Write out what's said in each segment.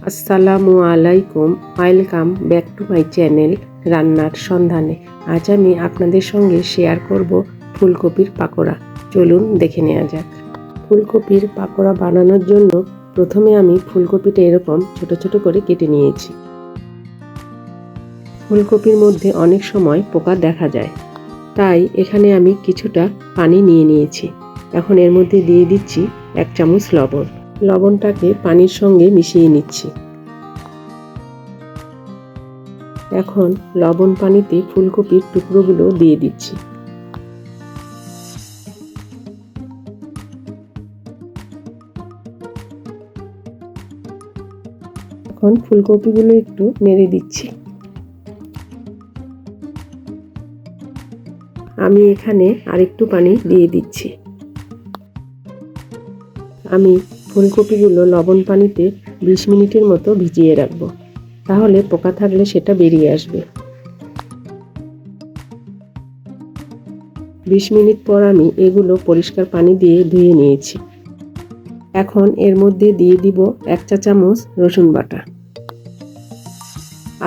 আসসালামু আলাইকুম, welcome back to my channel রান্নার সন্ধানে। আজ আমি আপনাদের সঙ্গে শেয়ার করব ফুলকপির পাকোড়া। চলুন দেখে নেওয়া যাক। ফুলকপির পাকোড়া বানানোর জন্য প্রথমে আমি ফুলকপিটা এরকম ছোট ছোট করে কেটে নিয়েছি। ফুলকপির মধ্যে অনেক সময় পোকা দেখা যায়, তাই এখানে আমি কিছুটা পানি নিয়ে নিয়েছি। এখন এর মধ্যে দিয়ে দিচ্ছি 1 চামচ লবণ। লবণটাকে পানির সঙ্গে মিশিয়ে নিচ্ছি। এখন লবণ পানিতে ফুলকপির টুকরোগুলো দিয়ে দিচ্ছি। এখন ফুলকপিগুলো একটু নেড়ে দিচ্ছি। আমি এখানে আরেকটু পানি দিয়ে দিচ্ছি। আমি ফুলকপিগুলো লবণ পানিতে 20 মিনিটের মতো ভিজিয়ে রাখবো, তাহলে পোকা থাকলে সেটা বেরিয়ে আসবে। 20 মিনিট পর আমি এগুলো পরিষ্কার পানি দিয়ে ধুয়ে নিয়েছি। এখন এর মধ্যে দিয়ে দিব 1 চা চামচ রসুন বাটা,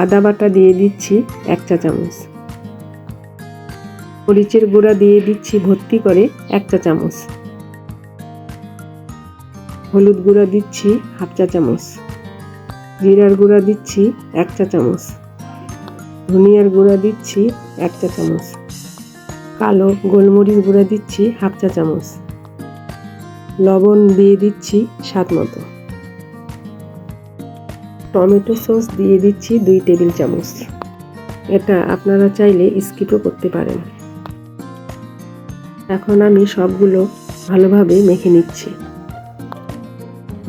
আদা বাটা দিয়ে দিচ্ছি 1 চা চামচ, মরিচের গুঁড়া দিয়ে দিচ্ছি ভর্তি করে 1 চা চামচ, হলুদ গুঁড়া দিচ্ছি 1/2 চা চামচ, জিরার গুঁড়া দিচ্ছি 1 চা চামচ, ধনিয়ার গুঁড়া দিচ্ছি 1 চা চামচ, কালো গোলমরিচ গুঁড়া দিচ্ছি 1/2 চা চামচ, লবণ দিয়ে দিচ্ছি স্বাদ মতো, টমেটো সস দিয়ে দিচ্ছি 2 টেবিল চামচ। এটা আপনারা চাইলে স্কিপও করতে পারেন। এখন আমি সবগুলো ভালোভাবে মেখে নিচ্ছি।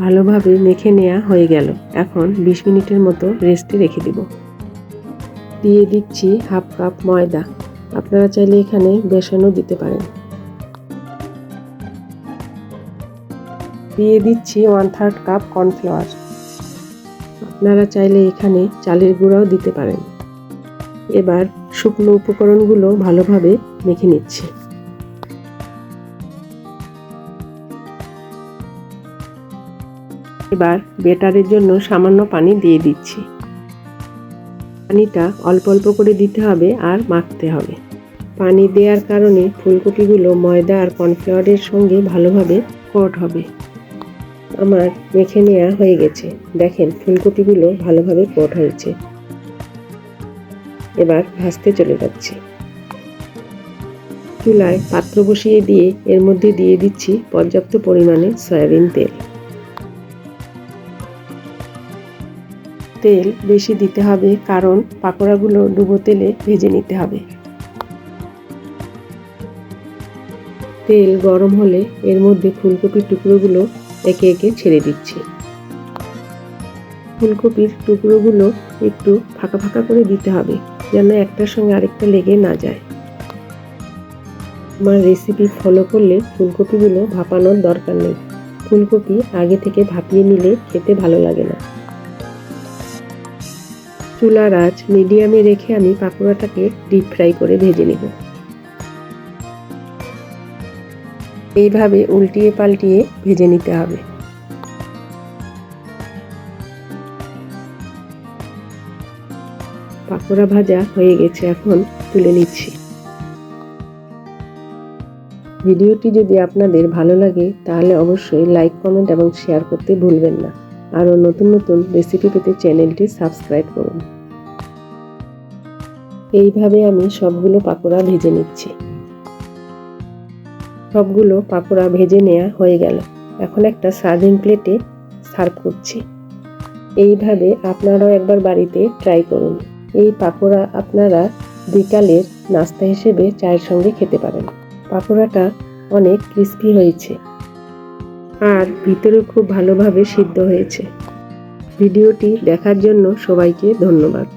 ভালোভাবে মেখে নেওয়া হয়ে গেল। এখন 20 মিনিটের মতো রেস্টে রেখে দিব। দিয়ে দিচ্ছি 1/2 কাপ ময়দা, আপনারা চাইলে এখানে বেসনও দিতে পারেন। দিয়ে দিচ্ছি 1/3 কাপ কর্নফ্লাওয়ার, আপনারা চাইলে এখানে চালের গুঁড়াও দিতে পারেন। এবার শুকনো উপকরণগুলো ভালোভাবে মেখে নিচ্ছি। এবার ব্যাটারের জন্য সামান্য পানি দিয়ে দিচ্ছি। পানিটা অল্প অল্প করে দিতে হবে আর মাখতে হবে। পানি দেওয়ার কারণে ফুলকপিগুলো ময়দা আর কর্নফ্লাওয়ারের সঙ্গে ভালোভাবে কোট হবে। আমার মেখে নেওয়া হয়ে গেছে। দেখেন ফুলকপিগুলো ভালোভাবে কোট হয়েছে। এবার ভাজতে চলে যাচ্ছি। চুলায় পাত্র বসিয়ে দিয়ে এর মধ্যে দিয়ে দিচ্ছি পর্যাপ্ত পরিমাণে সয়াবিন তেল। তেল বেশি দিতে হবে, কারণ পাকোড়াগুলো ডুবো তেলে ভেজে নিতে হবে। তেল গরম হলে এর মধ্যে ফুলকপির টুকরোগুলো একে একে ছেড়ে দিচ্ছি। ফুলকপির টুকরোগুলো একটু ফাঁকা ফাঁকা করে দিতে হবে, যেন একটার সঙ্গে আরেকটা লেগে না যায়। আমার রেসিপি ফলো করলে ফুলকপিগুলো ভাপানোর দরকার নেই। ফুলকপি আগে থেকে ভাপিয়ে নিলে খেতে ভালো লাগে না। চুলার আঁচ মিডিয়ামে রেখে আমি পাকোড়াটাকে ডিপ ফ্রাই করে ভেজে নেব। এইভাবে উল্টিয়ে পাল্টিয়ে ভেজে নিতে হবে। পাকোড়া ভাজা হয়ে গেছে, এখন তুলে নিচ্ছি। ভিডিওটি যদি আপনাদের ভালো লাগে তাহলে অবশ্যই লাইক, কমেন্ট এবং শেয়ার করতে ভুলবেন না। আরও নতুন নতুন রেসিপি পেতে চ্যানেলটি সাবস্ক্রাইব করুন। এইভাবে আমি সবগুলো পাকোড়া ভেজে নিচ্ছি। সবগুলো পাকোড়া ভেজে নেওয়া হয়ে গেল। এখন একটা সার্ভিং প্লেটে সার্ভ করছি। এইভাবে আপনারাও একবার বাড়িতে ট্রাই করুন। এই পাকোড়া আপনারা বিকালের নাস্তা হিসেবে চায়ের সঙ্গে খেতে পারেন। পাকোড়াটা অনেক ক্রিস্পি হয়েছে আর ভিতরে খুব ভালোভাবে সিদ্ধ হয়েছে। ভিডিওটি দেখার জন্য সবাইকে ধন্যবাদ।